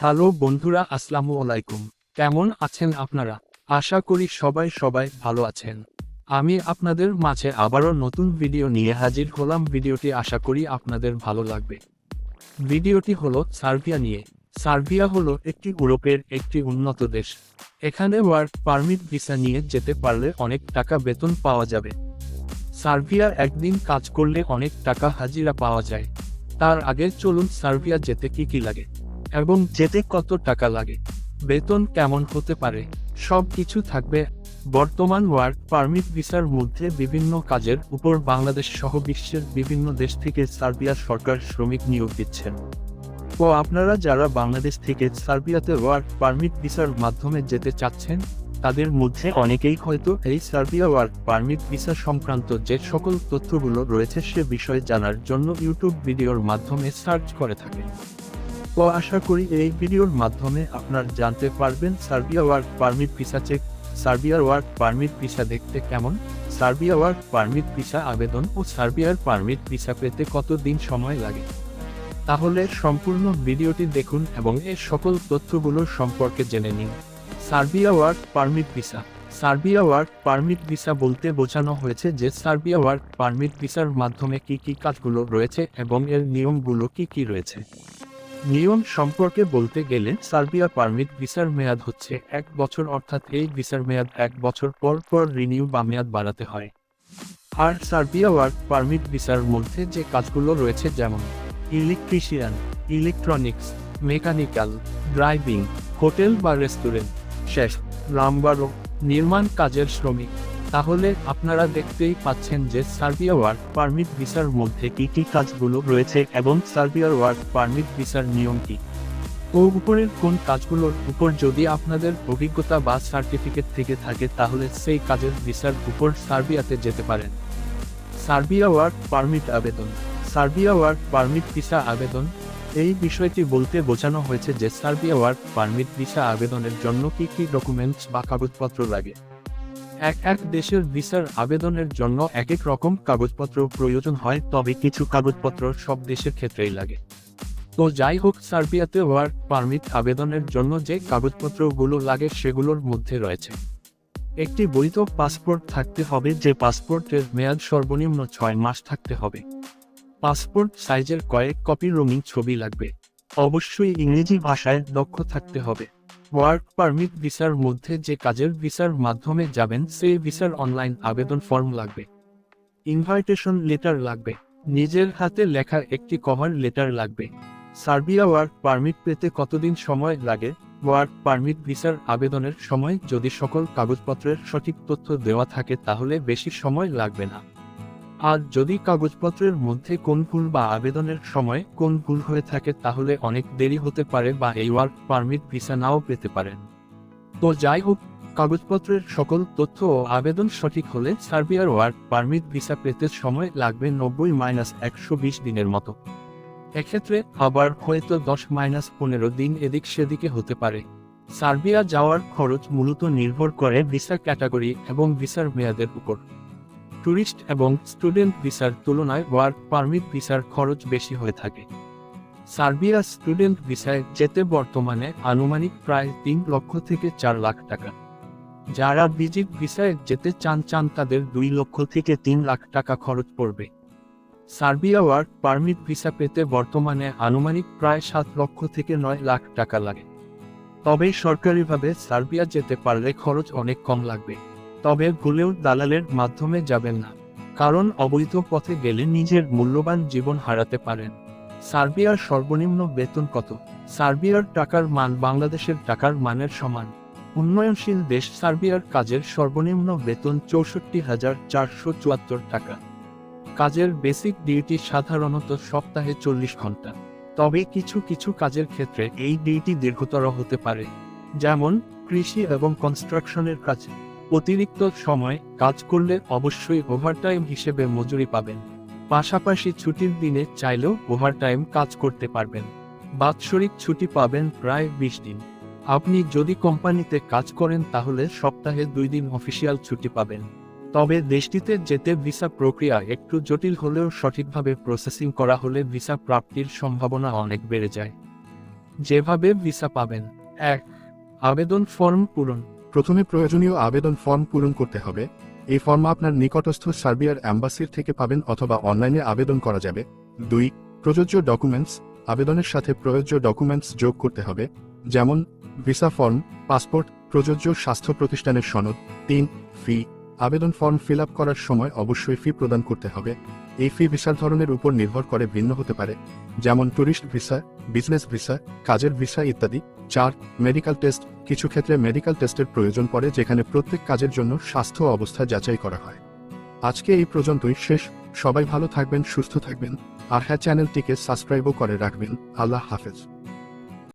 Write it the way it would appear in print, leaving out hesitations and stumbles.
Hello বন্ধুরা, আসসালামু আলাইকুম। কেমন আছেন আপনারা? আশা করি সবাই ভালো আছেন। আমি আপনাদের মাঝে আবারও নতুন ভিডিও নিয়ে হাজির হলাম। ভিডিওটি আশা করি আপনাদের ভালো লাগবে। ভিডিওটি হলো সার্বিয়া নিয়ে। সার্বিয়া হলো একটি ইউরোপের একটি উন্নত দেশ। এখানে ওয়ার্ক পারমিট ভিসা নিয়ে যেতে পারলে অনেক টাকা বেতন পাওয়া যাবে। সার্বিয়া একদিন কাজ করলে অনেক টাকা হাজিরা পাওয়া যায়। তার আগে চলুন সার্বিয়া যেতে কি লাগে এবং যেতে কত টাকা লাগে, বেতন কেমন হতে পারে, সব কিছু থাকবে। বর্তমান ওয়ার্ক পারমিট ভিসার মধ্যে বিভিন্ন কাজের উপর বাংলাদেশ সহ বিশ্বের বিভিন্ন দেশ থেকে সার্বিয়া সরকার শ্রমিক নিয়োগ দিচ্ছেন। তো আপনারা যারা বাংলাদেশ থেকে সার্বিয়াতে ওয়ার্ক পারমিট ভিসার মাধ্যমে যেতে চাচ্ছেন, তাদের মধ্যে অনেকেই হয়তো এই সার্বিয়া ওয়ার্ক পারমিট ভিসা সংক্রান্ত যে সকল তথ্যগুলো রয়েছে সে বিষয়ে জানার জন্য ইউটিউব ভিডিওর মাধ্যমে সার্চ করে থাকে। তো আশা করি এই ভিডিওর মাধ্যমে আপনারা জানতে পারবেন Serbia work permit visa check, সার্বিয়ার ওয়ার্ক পারমিট ভিসা দেখতে কেমন, সার্বিয়া ওয়ার্ক পারমিট ভিসা আবেদন ও সার্বিয়ার পারমিট ভিসা পেতে কত দিন সময় লাগে। তাহলে সম্পূর্ণ ভিডিওটি দেখুন এবং এর সকল তথ্যগুলো সম্পর্কে জেনে নিন। Serbia work permit visa. Serbia work permit visa বলতে বোঝানো হয়েছে যে সার্বিয়া ওয়ার্ক পারমিট ভিসার মাধ্যমে কি কাজগুলো রয়েছে এবং এর নিয়মগুলো কি রয়েছে। নিয়ম সম্পর্কে বলতে গেলে সার্বিয়া পারমিট ভিসার মেয়াদ হচ্ছে 1 বছর, অর্থাৎ এই ভিসার মেয়াদ 1 বছর পর রিনিউ বা মেয়াদ বাড়াতে হয়। আর সার্বিয়া ওয়ার্ক পারমিট ভিসার মধ্যে যে কাজগুলো রয়েছে যেমন electrician, electronics, mechanical, driving, hotel বা রেস্টুরেন্ট, শেফ, প্লাম্বার ও নির্মাণ কাজের শ্রমিক। তাহলে আপনারা দেখতেই পাচ্ছেন যে সার্বিয়া ওয়ার্ক পারমিট ভিসার মধ্যে কি কাজগুলো রয়েছে এবং সার্বিয়ার ওয়ার্ক পারমিট ভিসার নিয়ম কি। ও উপরের কোন কাজগুলোর উপর যদি আপনাদের অভিজ্ঞতা বা সার্টিফিকেট থেকে থাকে তাহলে সেই কাজের ভিসার উপর সার্বিয়াতে যেতে পারেন। সার্বিয়া ওয়ার্ক পারমিট আবেদন। সার্বিয়া ওয়ার্ক পারমিট ভিসা আবেদন, এই বিষয়টি বলতে বোঝানো হয়েছে যে সার্বিয়া ওয়ার্ক পারমিট ভিসা আবেদনের জন্য কি ডকুমেন্টস বা কাগজপত্র লাগে। এক দেশের ভিসার আবেদনের জন্য এক রকম কাগজপত্র প্রয়োজন হয়, তবে কিছু কাগজপত্র সব দেশের ক্ষেত্রেই লাগে। তো যাই হোক, সার্বিয়াতে ওয়ার্ক পারমিট আবেদনের জন্য যে কাগজপত্রগুলো লাগে সেগুলোর মধ্যে রয়েছে একটি বৈধ পাসপোর্ট থাকতে হবে, যে পাসপোর্টের মেয়াদ সর্বনিম্ন 6 মাস থাকতে হবে। পাসপোর্ট সাইজের কয়েক কপি রঙিন ছবি লাগবে। অবশ্যই ইংরেজি ভাষায় দক্ষ থাকতে হবে। ওয়ার্ক পারমিট ভিসার মধ্যে যে কাজের ভিসার মাধ্যমে যাবেন সেই ভিসার অনলাইন আবেদন ফর্ম লাগবে। ইনভাইটেশন লেটার লাগবে। নিজের হাতে লেখা একটি কভার লেটার লাগবে। সার্বিয়া ওয়ার্ক পারমিট পেতে কতদিন সময় লাগে। ওয়ার্ক পারমিট ভিসার আবেদনের সময় যদি সকল কাগজপত্রের সঠিক তথ্য দেওয়া থাকে তাহলে বেশি সময় লাগবে না। আর যদি কাগজপত্রের মধ্যে কোন ভুল বা আবেদনের সময় কোন ভুল হয়ে থাকে তাহলে অনেক দেরি হতে পারে বা এই ওয়ার্ক পারমিট ভিসা নাও পেতে পারেন। তো যাই হোক, কাগজপত্রের সকল তথ্য ও আবেদন সঠিক হলে সার্বিয়ার ওয়ার্ক পারমিট ভিসা পেতে সময় লাগবে 90-120 দিনের মতো। এক্ষেত্রে আবার হয়তো 10-15 দিন এদিক সেদিকে হতে পারে। সার্বিয়া যাওয়ার খরচ মূলত নির্ভর করে ভিসা ক্যাটাগরি এবং ভিসার মেয়াদের উপর। ট্যুরিস্ট এবং স্টুডেন্ট ভিসার তুলনায় ওয়ার্ক পারমিট ভিসার খরচ বেশি হয়ে থাকে। সার্বিয়া স্টুডেন্ট ভিসায় যেতে বর্তমানে আনুমানিক প্রায় 3 লক্ষ থেকে 4 লাখ টাকা। যারা ভিজিট ভিসায় যেতে চান তাদের 2 লক্ষ থেকে 3 লাখ টাকা খরচ পড়বে। সার্বিয়া ওয়ার্ক পারমিট ভিসা পেতে বর্তমানে আনুমানিক প্রায় 7 লক্ষ থেকে 9 লাখ টাকা লাগে। তবে সরকারিভাবে সার্বিয়া যেতে পারলে খরচ অনেক কম লাগবে। তবে ভুলেও দালালের মাধ্যমে যাবেন না, কারণ অবৈধ পথে গেলে নিজের মূল্যবান জীবন হারাতে পারেন। সার্বিয়ার সর্বনিম্ন বেতন কত। সার্বিয়ার টাকার মান বাংলাদেশের টাকার মানের সমান। উন্নয়নশীল দেশ সার্বিয়ার কাজের সর্বনিম্ন বেতন 64,474 টাকা। কাজের বেসিক ডিউটি সাধারণত সপ্তাহে 40 ঘন্টা। তবে কিছু কাজের ক্ষেত্রে এই ডিউটি দীর্ঘতর হতে পারে, যেমন কৃষি এবং কনস্ট্রাকশনের কাজ। অতিরিক্ত সময় কাজ করলে অবশ্যই ওভারটাইম হিসেবে মজুরি পাবেন। পাশাপাশি ছুটির দিনে চাইলেও ওভারটাইম কাজ করতে পারবেন। বাৎসরিক ছুটি পাবেন প্রায় 20 দিন। আপনি যদি কোম্পানিতে কাজ করেন তাহলে সপ্তাহে 2 দিন অফিসিয়াল ছুটি পাবেন। তবে দেশটিতে যেতে ভিসা প্রক্রিয়া একটু জটিল হলেও সঠিকভাবে প্রসেসিং করা হলে ভিসা প্রাপ্তির সম্ভাবনা অনেক বেড়ে যায়। যেভাবে ভিসা পাবেন। 1. আবেদন ফর্ম পূরণ। প্রথমে প্রয়োজনীয় আবেদন ফর্ম পূরণ করতে হবে। এই ফর্ম আপনার নিকটস্থ সার্বিয়ার অ্যাম্বাসির থেকে পাবেন অথবা অনলাইনে আবেদন করা যাবে। 2. প্রযোজ্য ডকুমেন্টস। আবেদনের সাথে প্রযোজ্য ডকুমেন্টস যোগ করতে হবে, যেমন ভিসা ফর্ম, পাসপোর্ট, প্রযোজ্য স্বাস্থ্য প্রতিষ্ঠানের সনদ। 3. ফি। আবেদন ফর্ম ফিল আপ করার সময় অবশ্যই ফি প্রদান করতে হবে। এই ফি ভিসার ধরনের উপর নির্ভর করে ভিন্ন হতে পারে, যেমন ট্যুরিস্ট ভিসা, বিজনেস ভিসা, কাজের ভিসা ইত্যাদি। 4. Medical test. কিছু ক্ষেত্রে মেডিকেল টেস্টের প্রয়োজন পড়ে, যেখানে প্রত্যেক কাজের জন্য স্বাস্থ্য অবস্থা যাচাই করা হয়। আজকে এই পর্যন্তই শেষ। সবাই ভালো থাকবেন, সুস্থ থাকবেন, আর হ্যাঁ, চ্যানেলটিকে সাবস্ক্রাইবও করে রাখবেন। আল্লাহ হাফেজ।